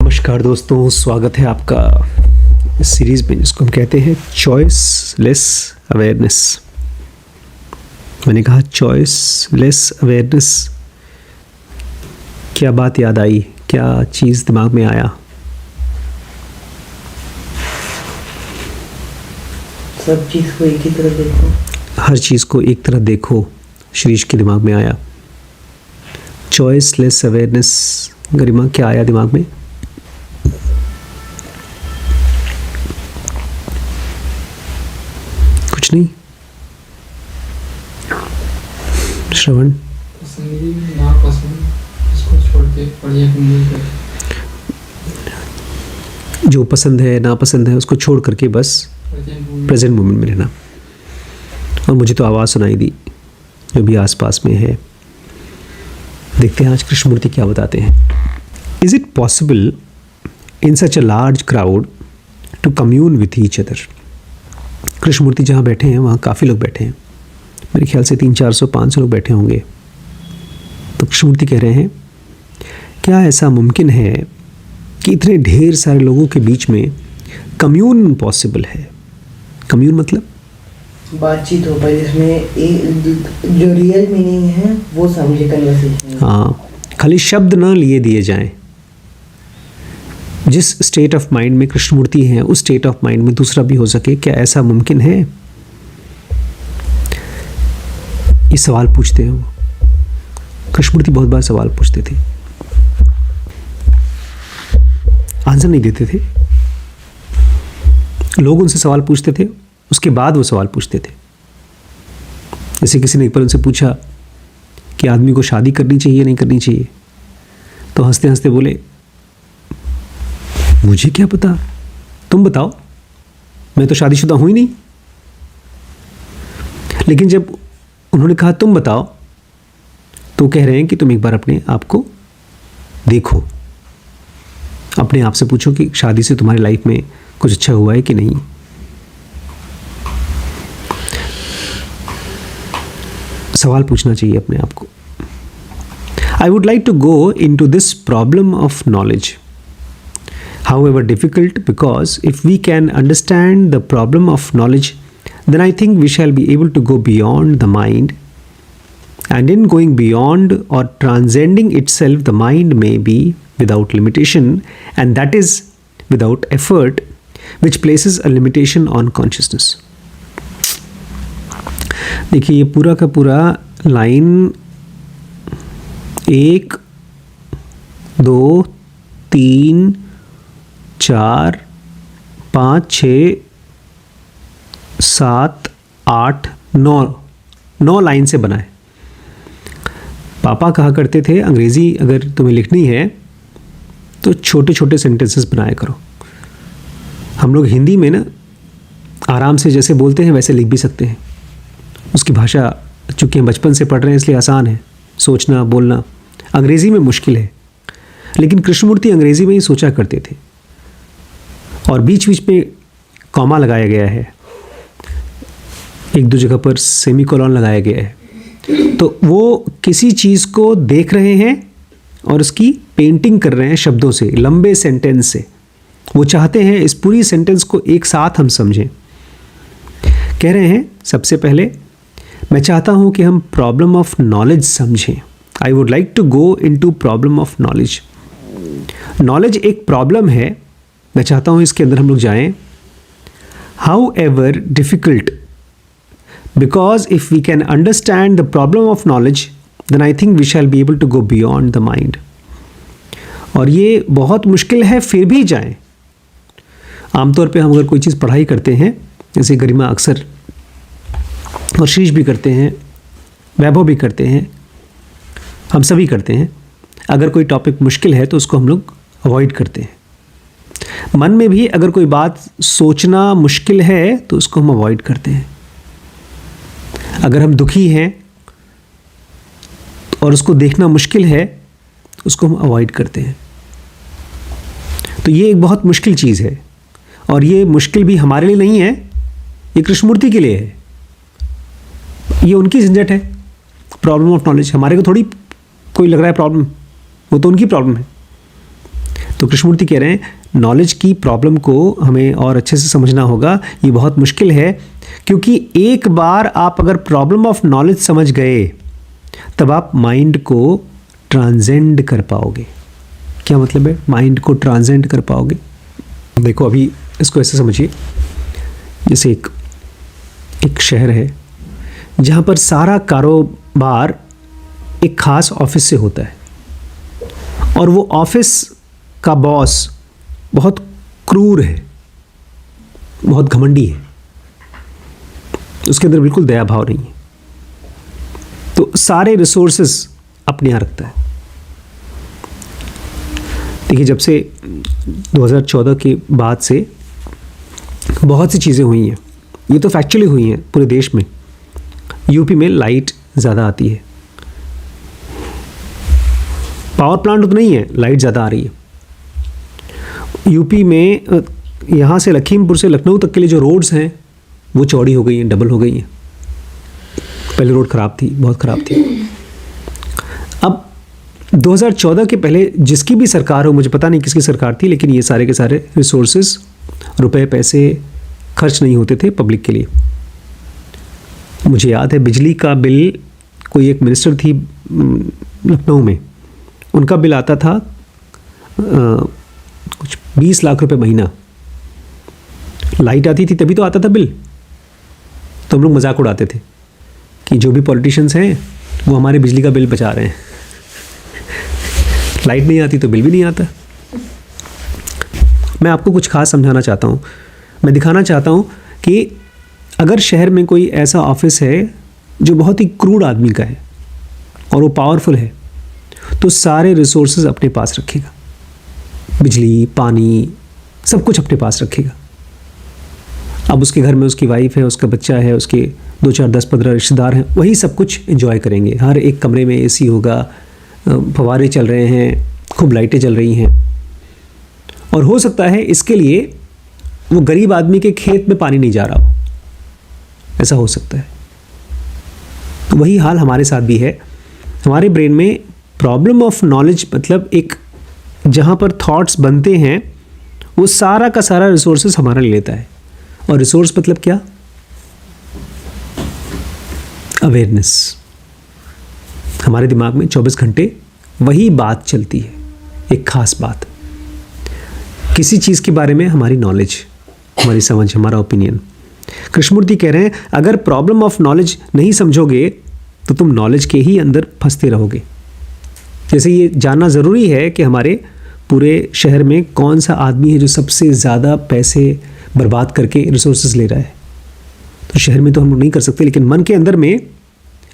नमस्कार दोस्तों, स्वागत है आपका इस सीरीज़ में जिसको हम कहते हैं चॉइसलेस अवेयरनेस। मैंने कहा चॉइसलेस अवेयरनेस, क्या बात याद आई, क्या चीज़ दिमाग में आया? सब चीज़ को एक ही तरह देखो, हर चीज़ को एक तरह देखो, श्रीश के दिमाग में आया। चॉइसलेस अवेयरनेस, गरिमा क्या आया दिमाग में? कुछ नहीं? श्रवण? जो पसंद है ना पसंद है उसको छोड़ करके बस प्रेजेंट मोमेंट में रहना। और मुझे तो आवाज़ सुनाई दी जो भी आसपास में है। देखते हैं आज कृष्णमूर्ति क्या बताते हैं। Is it possible in such a large crowd to commune with each other? Krishnamurti जहाँ बैठे हैं वहाँ काफ़ी लोग बैठे हैं, मेरे ख्याल से 300-400-500 लोग बैठे होंगे। तो कृष्णमूर्ति कह रहे हैं, क्या ऐसा मुमकिन है कि इतने ढेर सारे लोगों के बीच में कम्यून पॉसिबल है? कम्यून मतलब बातचीत हो पाए जिसमें जो रियल मीनिंग है वो समझे, कन्वर्सेशन। हाँ, खाली शब्द ना लिए दिए जाएं। जिस स्टेट ऑफ माइंड में कृष्णमूर्ति हैं उस स्टेट ऑफ माइंड में दूसरा भी हो सके, क्या ऐसा मुमकिन है? ये सवाल पूछते हैं वो। कृष्णमूर्ति बहुत बार सवाल पूछते थे, आंसर नहीं देते थे। लोग उनसे सवाल पूछते थे, उसके बाद वो सवाल पूछते थे। जैसे किसी ने एक बार उनसे पूछा कि आदमी को शादी करनी चाहिए नहीं करनी चाहिए, तो हंसते हंसते बोले, मुझे क्या पता, तुम बताओ, मैं तो शादीशुदा हूं ही नहीं। लेकिन जब उन्होंने कहा तुम बताओ, तो कह रहे हैं कि तुम एक बार अपने आप को देखो, अपने आप से पूछो कि शादी से तुम्हारी लाइफ में कुछ अच्छा हुआ है कि नहीं। सवाल पूछना चाहिए अपने आप को। I would like to go into this problem of knowledge, however difficult, because if we can understand the problem of knowledge, then I think we shall be able to go beyond the mind, and in going beyond or transcending itself, the mind may be without limitation, and that is without effort, which places a limitation on consciousness. देखिए ये पूरा का पूरा line 1 2 3 4 5 6 7 8 9 line से बना है। पापा कहा करते थे, अंग्रेज़ी अगर तुम्हें लिखनी है तो छोटे छोटे सेंटेंसेस बनाया करो। हम लोग हिंदी में ना आराम से जैसे बोलते हैं वैसे लिख भी सकते हैं। उसकी भाषा चूँकि हम बचपन से पढ़ रहे हैं इसलिए आसान है, सोचना बोलना। अंग्रेज़ी में मुश्किल है, लेकिन कृष्णमूर्ति अंग्रेज़ी में ही सोचा करते थे। और बीच बीच में कॉमा लगाया गया है, एक दो जगह पर सेमीकोलन लगाया गया है। तो वो किसी चीज़ को देख रहे हैं और उसकी पेंटिंग कर रहे हैं शब्दों से, लंबे सेंटेंस से। वो चाहते हैं इस पूरी सेंटेंस को एक साथ हम समझें। कह रहे हैं सबसे पहले मैं चाहता हूँ कि हम प्रॉब्लम ऑफ नॉलेज समझें। I would like to go into problem of knowledge. Knowledge एक प्रॉब्लम है, मैं चाहता हूँ इसके अंदर हम लोग जाएं। However difficult, because if we can understand the problem of knowledge, then I think we shall be able to go beyond the mind. और ये बहुत मुश्किल है, फिर भी जाएं। आमतौर पे हम अगर कोई चीज़ पढ़ाई करते हैं, जैसे गरिमा अक्सर और शीश भी करते हैं, वैभव भी करते हैं, हम सभी करते हैं, अगर कोई टॉपिक मुश्किल है तो उसको हम लोग अवॉइड करते हैं। मन में भी अगर कोई बात सोचना मुश्किल है तो उसको हम अवॉइड करते हैं। अगर हम दुखी हैं और उसको देखना मुश्किल है उसको हम अवॉइड करते हैं। तो ये एक बहुत मुश्किल चीज़ है, और ये मुश्किल भी हमारे लिए नहीं है, ये कृष्णमूर्ति के लिए है। ये उनकी झंझट है, प्रॉब्लम ऑफ नॉलेज। हमारे को थोड़ी कोई लग रहा है प्रॉब्लम, वो तो उनकी प्रॉब्लम है। तो कृष्णमूर्ति कह रहे हैं नॉलेज की प्रॉब्लम को हमें और अच्छे से समझना होगा। ये बहुत मुश्किल है, क्योंकि एक बार आप अगर प्रॉब्लम ऑफ नॉलेज समझ गए तब आप माइंड को ट्रांसेंड कर पाओगे। क्या मतलब है माइंड को ट्रांसेंड कर पाओगे? देखो अभी इसको ऐसे समझिए, जैसे एक शहर है जहाँ पर सारा कारोबार एक खास ऑफिस से होता है, और वो ऑफिस का बॉस बहुत क्रूर है, बहुत घमंडी है, उसके अंदर बिल्कुल दया भाव नहीं है, तो सारे रिसोर्सेस अपने यहाँ रखता है। देखिए जब से 2014 के बाद से बहुत सी चीज़ें हुई हैं, ये तो फैक्चुअली हुई हैं पूरे देश में। यूपी में लाइट ज़्यादा आती है, पावर प्लांट तो नहीं है, लाइट ज़्यादा आ रही है। यूपी में यहाँ से लखीमपुर से लखनऊ तक के लिए जो रोड्स हैं वो चौड़ी हो गई हैं, डबल हो गई हैं। पहले रोड ख़राब थी, बहुत ख़राब थी। अब 2014 के पहले जिसकी भी सरकार हो, मुझे पता नहीं किसकी सरकार थी, लेकिन ये सारे के सारे रिसोर्सेज, रुपए पैसे खर्च नहीं होते थे पब्लिक के लिए। मुझे याद है बिजली का बिल, कोई एक मिनिस्टर थी लखनऊ में, उनका बिल आता था कुछ 20 लाख रुपए महीना। लाइट आती थी तभी तो आता था बिल। तो हम लोग मजाक उड़ाते थे कि जो भी पॉलिटिशियंस हैं वो हमारे बिजली का बिल बचा रहे हैं। लाइट नहीं आती तो बिल भी नहीं आता। मैं आपको कुछ खास समझाना चाहता हूँ, मैं दिखाना चाहता हूँ कि अगर शहर में कोई ऐसा ऑफिस है जो बहुत ही क्रूड आदमी का है और वो पावरफुल है, तो सारे रिसोर्सेज अपने पास रखेगा, बिजली पानी सब कुछ अपने पास रखेगा। अब उसके घर में उसकी वाइफ है, उसका बच्चा है, उसके 2 4 10 15 रिश्तेदार हैं, वही सब कुछ एंजॉय करेंगे। हर एक कमरे में एसी होगा, फव्वारे चल रहे हैं, खूब लाइटें जल रही हैं। और हो सकता है इसके लिए वो गरीब आदमी के खेत में पानी नहीं जा रहा हो, ऐसा हो सकता है। तो वही हाल हमारे साथ भी है। हमारे ब्रेन में प्रॉब्लम ऑफ नॉलेज मतलब एक जहाँ पर थॉट्स बनते हैं वो सारा का सारा रिसोर्सेज हमारा ले लेता है। और रिसोर्स मतलब क्या? अवेयरनेस। हमारे दिमाग में 24 घंटे वही बात चलती है, एक खास बात, किसी चीज़ के बारे में हमारी नॉलेज, हमारी समझ, हमारा ओपिनियन। कृष्णमूर्ति कह रहे हैं अगर प्रॉब्लम ऑफ नॉलेज नहीं समझोगे तो तुम नॉलेज के ही अंदर फंसते रहोगे। जैसे ये जानना ज़रूरी है कि हमारे पूरे शहर में कौन सा आदमी है जो सबसे ज़्यादा पैसे बर्बाद करके रिसोर्सेज ले रहा है। तो शहर में तो हम लोग नहीं कर सकते, लेकिन मन के अंदर में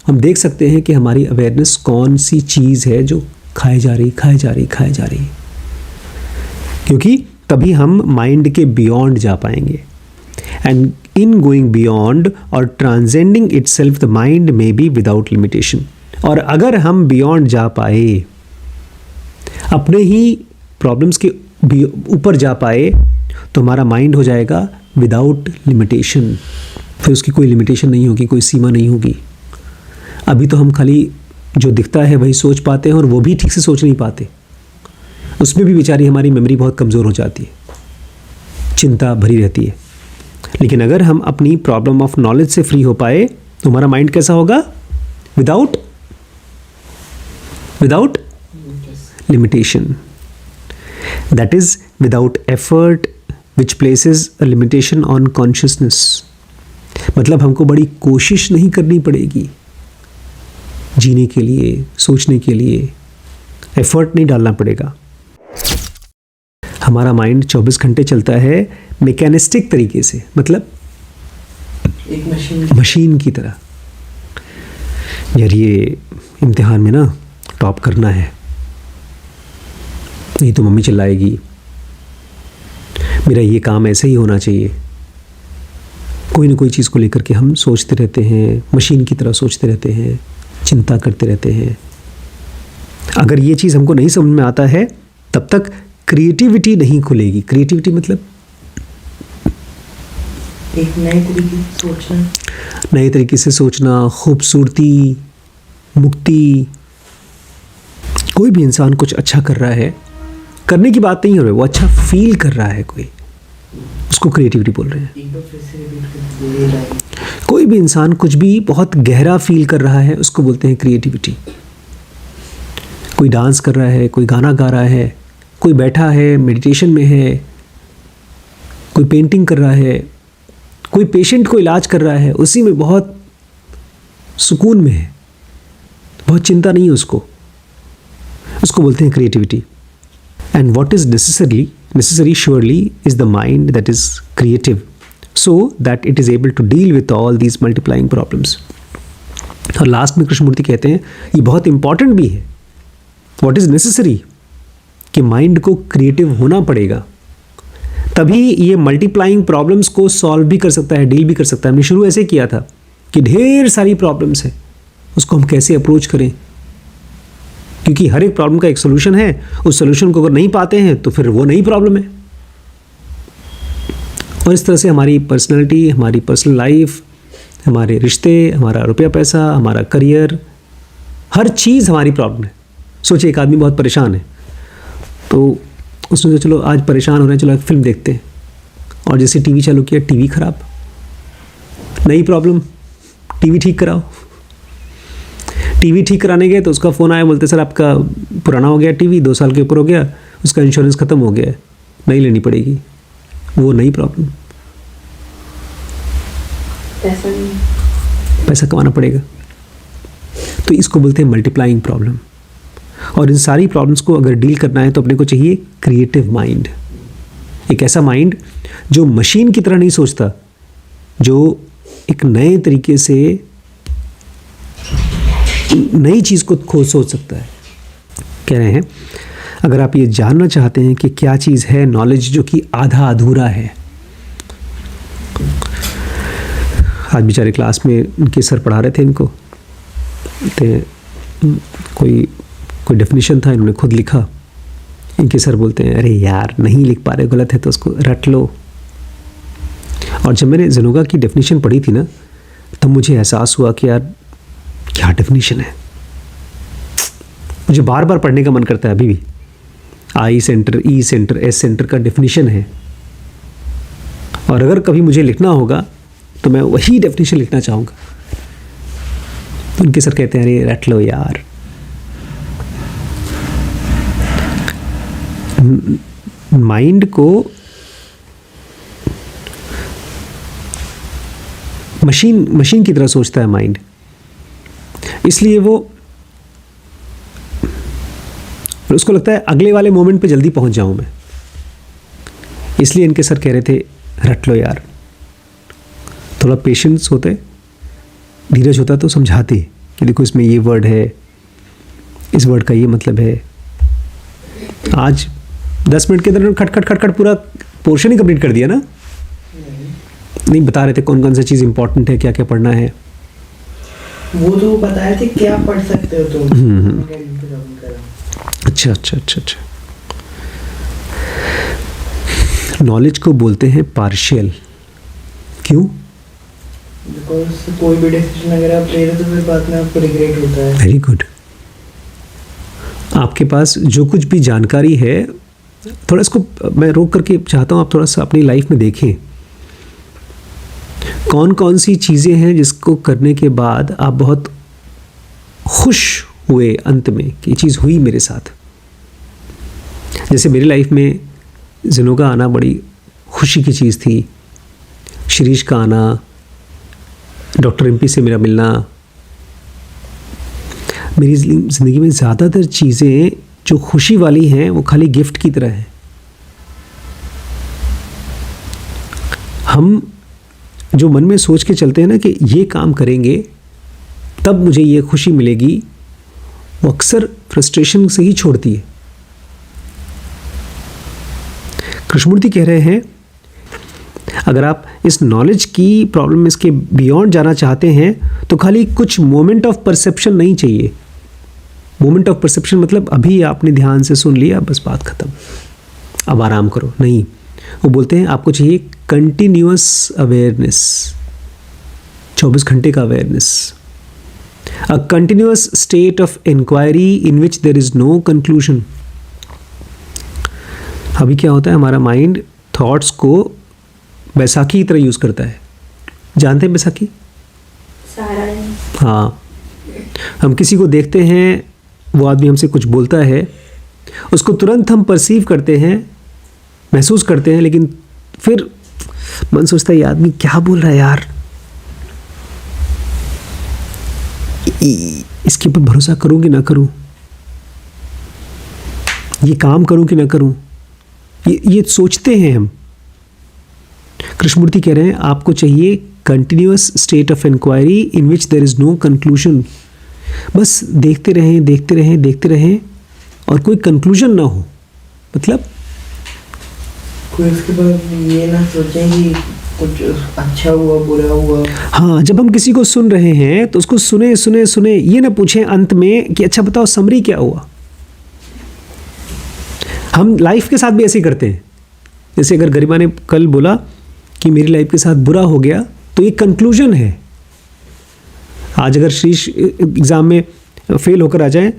हम देख सकते हैं कि हमारी अवेयरनेस कौन सी चीज़ है जो खाई जा रही है, क्योंकि तभी हम माइंड के बियॉन्ड जा पाएंगे। एंड इन गोइंग बियॉन्ड और transcending itself the mind may be without limitation. और अगर हम बियॉन्ड जा पाए, अपने ही प्रॉब्लम्स के ऊपर जा पाए, तो हमारा माइंड हो जाएगा विदाउट लिमिटेशन। फिर उसकी कोई लिमिटेशन नहीं होगी, कोई सीमा नहीं होगी। अभी तो हम खाली जो दिखता है वही सोच पाते हैं, और वो भी ठीक से सोच नहीं पाते। उसमें भी बेचारी हमारी मेमोरी बहुत कमज़ोर हो जाती है, चिंता भरी रहती है। लेकिन अगर हम अपनी प्रॉब्लम ऑफ नॉलेज से फ्री हो पाए तो हमारा माइंड कैसा होगा? Without limitation. That is without effort which places a limitation on consciousness. मतलब हमको बड़ी कोशिश नहीं करनी पड़ेगी जीने के लिए, सोचने के लिए, एफर्ट नहीं डालना पड़ेगा। हमारा माइंड 24 घंटे चलता है मैकेनिस्टिक तरीके से, मतलब एक मशीन की तरह। यार ये इम्तिहान में ना टॉप करना है, नहीं तो मम्मी चिल्लाएगी, मेरा ये काम ऐसे ही होना चाहिए। कोई ना कोई चीज़ को लेकर के हम सोचते रहते हैं, मशीन की तरह सोचते रहते हैं, चिंता करते रहते हैं। अगर ये चीज़ हमको नहीं समझ में आता है तब तक क्रिएटिविटी नहीं खुलेगी। क्रिएटिविटी मतलब एक नए तरीके से सोचना, खूबसूरती, मुक्ति। कोई भी इंसान कुछ अच्छा कर रहा है करने की बात नहीं हो रही, वो अच्छा फील कर रहा है कोई, उसको क्रिएटिविटी बोल रहे हैं। एक बार फिर से रिपीट कर दीजिए लाइन। कोई भी इंसान कुछ भी बहुत गहरा फील कर रहा है उसको बोलते हैं क्रिएटिविटी। कोई डांस कर रहा है, कोई गाना गा रहा है, कोई बैठा है मेडिटेशन में है, कोई पेंटिंग कर रहा है, कोई पेशेंट को इलाज कर रहा है, उसी में बहुत सुकून में है, बहुत चिंता नहीं है उसको बोलते हैं creativity. And what is necessary surely is the mind that is creative so that it is able to deal with all these multiplying problems। और लास्ट में कृष्णमूर्ति कहते हैं ये बहुत इंपॉर्टेंट भी है, व्हाट इज नेसेसरी, कि माइंड को क्रिएटिव होना पड़ेगा, तभी ये मल्टीप्लाइंग प्रॉब्लम्स को सॉल्व भी कर सकता है, डील भी कर सकता है। हमने शुरू ऐसे किया था कि ढेर सारी प्रॉब्लम्स है, उसको हम कैसे अप्रोच करें, क्योंकि हर एक प्रॉब्लम का एक सोल्यूशन है, उस सोल्यूशन को अगर नहीं पाते हैं तो फिर वो नई प्रॉब्लम है। और इस तरह से हमारी पर्सनैलिटी, हमारी पर्सनल लाइफ, हमारे रिश्ते, हमारा रुपया पैसा, हमारा करियर, हर चीज़ हमारी प्रॉब्लम है। सोचिए एक आदमी बहुत परेशान है, तो उसने सोचा चलो आज परेशान हो रहे हैं, चलो एक फिल्म देखते हैं, और जैसे टीवी चालू किया, टीवी ख़राब, नई प्रॉब्लम, टीवी ठीक कराओ। टीवी ठीक कराने गए तो उसका फ़ोन आया, बोलते सर आपका पुराना हो गया टीवी, 2 साल के ऊपर हो गया, उसका इंश्योरेंस ख़त्म हो गया है, नई लेनी पड़ेगी। वो नई प्रॉब्लम, पैसा कमाना पड़ेगा। तो इसको बोलते हैं मल्टीप्लाइंग प्रॉब्लम। और इन सारी प्रॉब्लम्स को अगर डील करना है तो अपने को चाहिए क्रिएटिव माइंड, एक ऐसा माइंड जो मशीन की तरह नहीं सोचता, जो एक नए तरीके से नई चीज़ को खोज सोच सकता है। कह रहे हैं अगर आप ये जानना चाहते हैं कि क्या चीज़ है नॉलेज जो कि आधा अधूरा है। आज बेचारे क्लास में उनके सर पढ़ा रहे थे इनको, तो कोई डेफिनेशन था, इन्होंने खुद लिखा। इनके सर बोलते हैं अरे यार नहीं लिख पा रहे, गलत है तो उसको रट लो। और जब मैंने ज़ेनोगा की डेफिनेशन पढ़ी थी ना, तब मुझे एहसास हुआ कि यार क्या डेफिनेशन है। मुझे बार बार पढ़ने का मन करता है अभी भी। आई सेंटर, ई सेंटर, एस सेंटर का डेफिनेशन है, और अगर कभी मुझे लिखना होगा तो मैं वही डेफिनेशन लिखना चाहूँगा। तो उनके सर कहते हैं अरे रट लो यार। माइंड को मशीन की तरह सोचता है माइंड, इसलिए वो उसको लगता है अगले वाले मोमेंट पे जल्दी पहुंच जाऊं मैं। इसलिए इनके सर कह रहे थे रट लो यार। थोड़ा पेशेंस होते, धीरज होता तो समझाते कि देखो इसमें ये वर्ड है, इस वर्ड का ये मतलब है। आज 10 मिनट के अंदर खट खट पूरा पोर्शन ही कंप्लीट कर दिया ना। नहीं बता रहे थे कौन कौन सी चीज़ इंपॉर्टेंट है, क्या क्या पढ़ना है। वो तो बताए थे क्या पढ़ सकते हो तुम। अच्छा। नॉलेज को बोलते हैं पार्शियल। क्यों? बिकॉज कोई भी डिसीजन अगर आप ले रहे हो तो फिर बाद में आपको रिग्रेट होता है। Very good. आपके पास जो कुछ भी जानकारी है, थोड़ा इसको मैं रोक करके चाहता हूँ आप थोड़ा सा अपनी लाइफ में देखें, कौन कौन सी चीज़ें हैं जिसको करने के बाद आप बहुत खुश हुए अंत में कि ये चीज़ हुई मेरे साथ। जैसे मेरी लाइफ में ज़ेनोगा आना बड़ी खुशी की चीज़ थी, शिरीष का आना, डॉक्टर एमपी से मेरा मिलना। मेरी ज़िंदगी में ज़्यादातर चीज़ें जो खुशी वाली हैं वो खाली गिफ्ट की तरह हैं। हम जो मन में सोच के चलते हैं ना कि ये काम करेंगे तब मुझे ये खुशी मिलेगी, वो अक्सर फ्रस्ट्रेशन से ही छोड़ती है। कृष्णमूर्ति कह रहे हैं अगर आप इस नॉलेज की प्रॉब्लम इसके बियॉन्ड जाना चाहते हैं तो खाली कुछ मोमेंट ऑफ परसेप्शन नहीं चाहिए। मोमेंट ऑफ परसेप्शन मतलब अभी आपने ध्यान से सुन लिया, बस बात खत्म, अब आराम करो, नहीं। वो बोलते हैं आपको चाहिए कंटिन्यूअस अवेयरनेस, 24 घंटे का awareness, a continuous state of inquiry in which there is no conclusion. अभी क्या होता है, हमारा माइंड थॉट्स को बैसाखी की तरह यूज़ करता है। जानते हैं बैसाखी? सहारा नहीं। हाँ, हम किसी को देखते हैं, वो आदमी हमसे कुछ बोलता है, उसको तुरंत हम परसीव करते हैं, महसूस करते हैं, लेकिन फिर मन सोचता है ये आदमी क्या बोल रहा है यार, इसके ऊपर भरोसा करूं कि ना करूं, ये काम करूं कि ना करूं, ये सोचते हैं हम। कृष्णमूर्ति कह रहे हैं आपको चाहिए continuous state of inquiry in which there is no conclusion. बस देखते रहें देखते रहें देखते रहें और कोई कंक्लूजन ना हो। मतलब कोई उसके बाद ये ना सोचें कि कुछ अच्छा हुआ बुरा हुआ। हाँ, जब हम किसी को सुन रहे हैं तो उसको सुने सुने सुने, ये ना पूछें अंत में कि अच्छा बताओ समरी क्या हुआ। हम लाइफ के साथ भी ऐसे ही करते हैं। जैसे अगर गरिमा ने कल बोला कि मेरी लाइफ के साथ बुरा हो गया, तो ये कंक्लूजन है। आज अगर शीश एग्ज़ाम में फेल होकर आ जाए,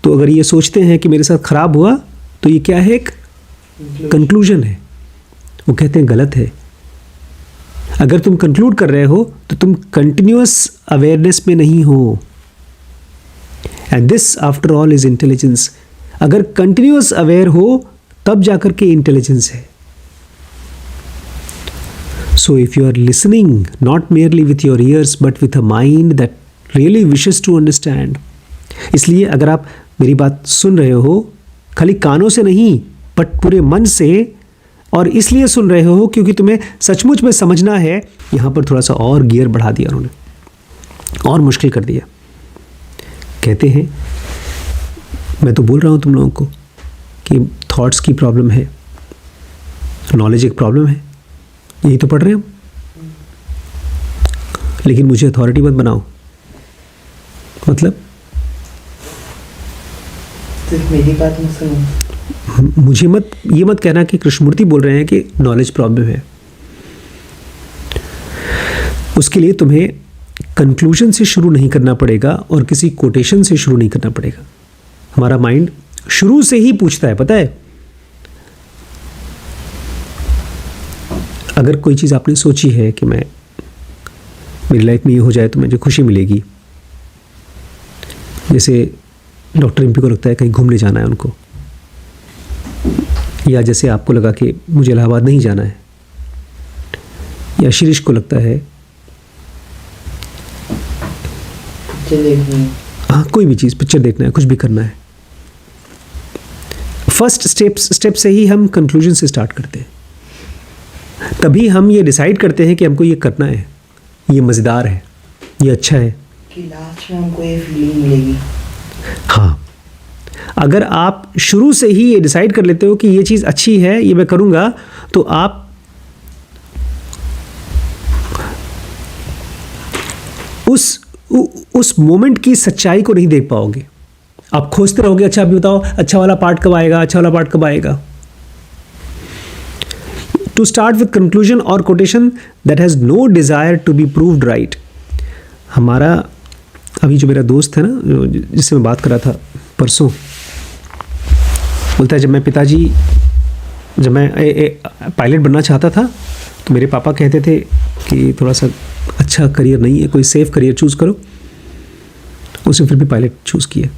तो अगर ये सोचते हैं कि मेरे साथ ख़राब हुआ, तो ये क्या है, एक कंक्लूजन है। वो कहते हैं गलत है। अगर तुम कंक्लूड कर रहे हो तो तुम कंटिन्यूअस अवेयरनेस में नहीं हो। And this after all is intelligence. अगर कंटिन्यूअस अवेयर हो तब जाकर के इंटेलिजेंस है। So if you are listening not merely with your ears but with a mind that really wishes to understand, इसलिए अगर आप मेरी बात सुन रहे हो खाली कानों से नहीं बट पूरे मन से, और इसलिए सुन रहे हो क्योंकि तुम्हें सचमुच में समझना है, यहाँ पर थोड़ा सा और गियर बढ़ा दिया उन्होंने, और मुश्किल कर दिया। कहते हैं मैं तो बोल रहा हूँ तुम लोगों को कि थॉट्स की प्रॉब्लम है, नॉलेज एक प्रॉब्लम है, यही तो पढ़ रहे हैं हम, लेकिन मुझे अथॉरिटी मत बनाओ। मतलब सिर्फ मेरी बात मत सुनो। मुझे मत ये मत कहना कि कृष्णमूर्ति बोल रहे हैं कि नॉलेज प्रॉब्लम है। उसके लिए तुम्हें कंक्लूजन से शुरू नहीं करना पड़ेगा और किसी कोटेशन से शुरू नहीं करना पड़ेगा। हमारा माइंड शुरू से ही पूछता है, पता है, अगर कोई चीज़ आपने सोची है कि मैं मेरी लाइफ में ये हो जाए तो मुझे खुशी मिलेगी, जैसे डॉक्टर एमपी को लगता है कहीं घूमने जाना है उनको, या जैसे आपको लगा कि मुझे इलाहाबाद नहीं जाना है, या शिरीष को लगता है पिक्चर देखनी है, हाँ कोई भी चीज़, पिक्चर देखना है, कुछ भी करना है। फर्स्ट स्टेप से ही हम कंक्लूजन से स्टार्ट करते हैं। तभी हम ये डिसाइड करते हैं कि हमको ये करना है, ये मज़ेदार है, ये अच्छा है, कि लास्ट में हमको ये फीलिंग मिलेगी। हाँ, अगर आप शुरू से ही ये डिसाइड कर लेते हो कि ये चीज़ अच्छी है, ये मैं करूँगा, तो आप उस मोमेंट की सच्चाई को नहीं देख पाओगे। आप खोजते रहोगे, अच्छा अभी बताओ अच्छा वाला पार्ट कब आएगा, अच्छा वाला पार्ट कब आएगा। टू स्टार्ट विथ कंक्लूजन और quotation that has no desire to be proved right. हमारा अभी जो मेरा दोस्त है ना, जिससे मैं बात कर रहा था परसों, बोलता है जब मैं पायलट बनना चाहता था तो मेरे पापा कहते थे कि थोड़ा सा अच्छा करियर नहीं है, कोई सेफ करियर चूज़ करो। उसने फिर भी पायलट चूज़ किया।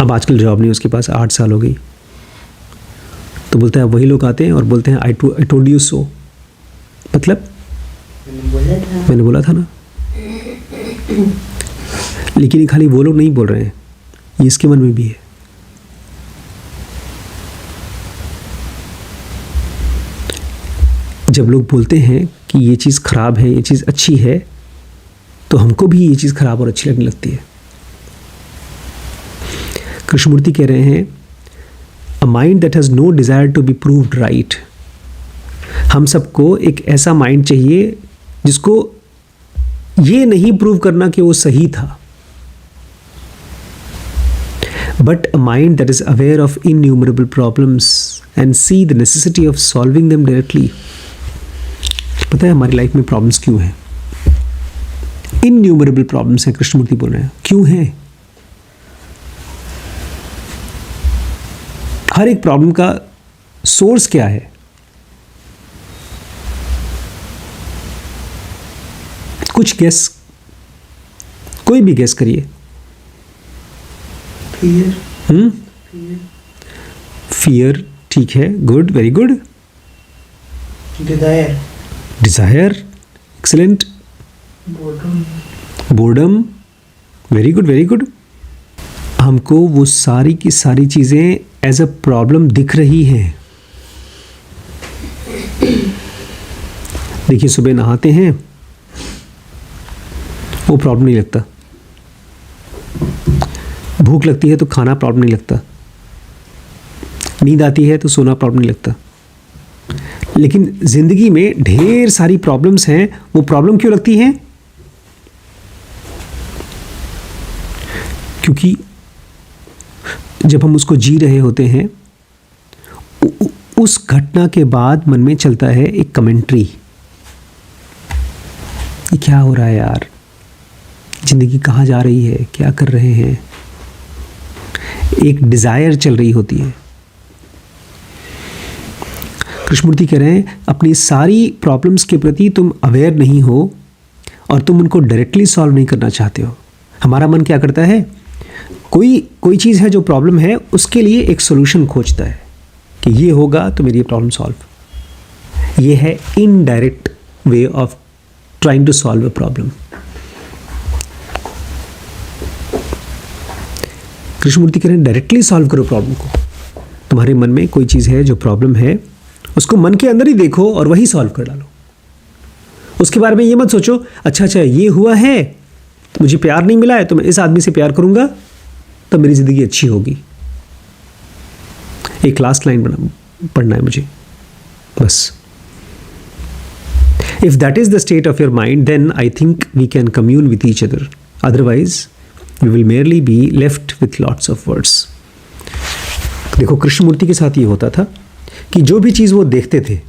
अब आजकल जॉब नहीं उसके पास, 8 साल हो गई। तो बोलता है वही लोग आते हैं और बोलते हैं आई टोल्ड यू सो। मतलब मैंने बोला था ना। लेकिन ये खाली वो लोग नहीं बोल रहे हैं, ये इसके मन में भी है। जब लोग बोलते हैं कि ये चीज़ खराब है, ये चीज़ अच्छी है, तो हमको भी ये चीज़ खराब और अच्छी लगने लगती है। कृष्णमूर्ति कह रहे हैं a mind that has no desire to be proved right. हम सबको एक ऐसा माइंड चाहिए जिसको ये नहीं प्रूव करना कि वो सही था, but a mind that is aware of innumerable problems and see the necessity of solving them directly. पता है हमारी लाइफ में प्रॉब्लम्स क्यों हैं? इन्यूमरेबल प्रॉब्लम्स हैं। कृष्णमूर्ति बोल रहे हैं क्यों हैं? हर एक प्रॉब्लम का सोर्स क्या है? कुछ गेस, कोई भी गेस करिए। फियर। फियर, ठीक है, good, very good. Desire. Desire, excellent. Boredom, very good, very good. हमको वो सारी की सारी चीजें एज अ प्रॉब्लम दिख रही हैं। देखिए, सुबह नहाते हैं, वो प्रॉब्लम नहीं लगता। भूख लगती है तो खाना प्रॉब्लम नहीं लगता। नींद आती है तो सोना प्रॉब्लम नहीं लगता। लेकिन जिंदगी में ढेर सारी प्रॉब्लम्स हैं। वो प्रॉब्लम क्यों लगती हैं? क्योंकि जब हम उसको जी रहे होते हैं, उस घटना के बाद मन में चलता है एक कमेंट्री, ये क्या हो रहा है यार, जिंदगी कहाँ जा रही है, क्या कर रहे हैं। एक डिजायर चल रही होती है। कृष्णमूर्ति कह रहे हैं, अपनी सारी प्रॉब्लम्स के प्रति तुम अवेयर नहीं हो और तुम उनको डायरेक्टली सॉल्व नहीं करना चाहते हो। हमारा मन क्या करता है, कोई चीज़ है जो प्रॉब्लम है, उसके लिए एक सॉल्यूशन खोजता है कि ये होगा तो मेरी प्रॉब्लम सॉल्व। ये है indirect way of trying to solve a problem. Krishnamurti कह रहे हैं, डायरेक्टली सॉल्व करो प्रॉब्लम को। तुम्हारे मन में कोई चीज़ है जो प्रॉब्लम है, उसको मन के अंदर ही देखो और वही सॉल्व कर डालो। उसके बारे में ये मत सोचो, अच्छा ये हुआ है, तो मुझे प्यार नहीं मिला है तो मैं इस आदमी से प्यार करूंगा तो मेरी ज़िंदगी अच्छी होगी। एक लास्ट लाइन पढ़ना है मुझे बस। If that is the state of your mind, then I think we can commune with each other, otherwise we will merely be left with lots of words. देखो, कृष्णमूर्ति के साथ ये होता था कि जो भी चीज़ वो देखते थे,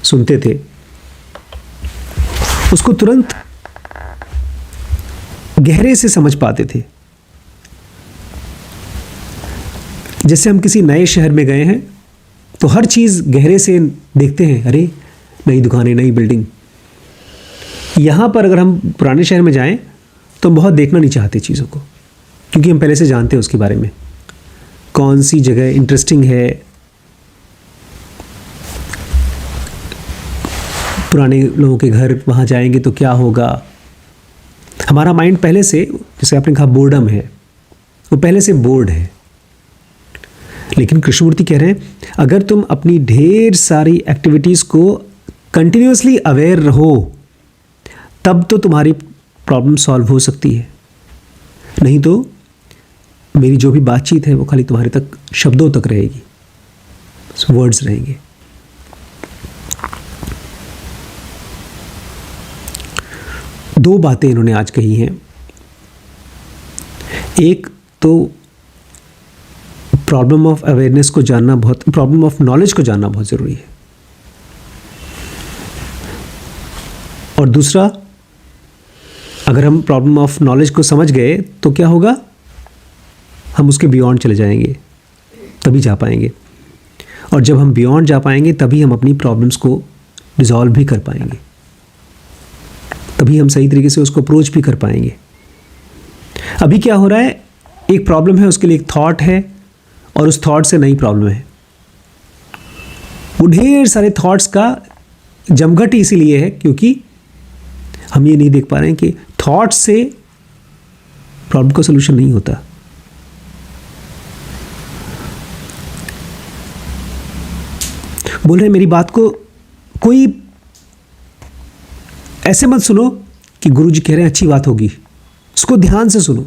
सुनते थे, उसको तुरंत गहरे से समझ पाते थे। जैसे हम किसी नए शहर में गए हैं तो हर चीज़ गहरे से देखते हैं, अरे नई दुकानें, नई बिल्डिंग। यहाँ पर अगर हम पुराने शहर में जाएं तो हम बहुत देखना नहीं चाहते चीज़ों को, क्योंकि हम पहले से जानते हैं उसके बारे में, कौन सी जगह इंटरेस्टिंग है, पुराने लोगों के घर, वहाँ जाएंगे तो क्या होगा। हमारा माइंड पहले से, जैसे आपने कहा बोर्डम है, वो पहले से बोर्ड है। लेकिन कृष्णमूर्ति कह रहे हैं, अगर तुम अपनी ढेर सारी एक्टिविटीज़ को कंटिन्यूसली अवेयर रहो, तब तो तुम्हारी प्रॉब्लम सॉल्व हो सकती है। नहीं तो मेरी जो भी बातचीत है वो खाली तुम्हारे तक शब्दों तक रहेगी, वर्ड्स रहेंगे। दो बातें इन्होंने आज कही हैं। एक तो प्रॉब्लम ऑफ अवेयरनेस को जानना बहुत, प्रॉब्लम ऑफ नॉलेज को जानना बहुत ज़रूरी है। और दूसरा, अगर हम प्रॉब्लम ऑफ नॉलेज को समझ गए तो क्या होगा, हम उसके बियॉन्ड चले जाएंगे, तभी जा पाएंगे। और जब हम बियॉन्ड जा पाएंगे तभी हम अपनी प्रॉब्लम्स को रिजॉल्व भी कर पाएंगे, तभी हम सही तरीके से उसको अप्रोच भी कर पाएंगे। अभी क्या हो रहा है, एक प्रॉब्लम है, उसके लिए एक थॉट है और उस थॉट से नई प्रॉब्लम है। वो ढेर सारे थॉट्स का जमघट इसीलिए है क्योंकि हम ये नहीं देख पा रहे हैं कि थॉट से प्रॉब्लम का सलूशन नहीं होता। बोल रहे मेरी बात को कोई ऐसे मत सुनो कि गुरुजी कह रहे हैं अच्छी बात होगी, उसको ध्यान से सुनो।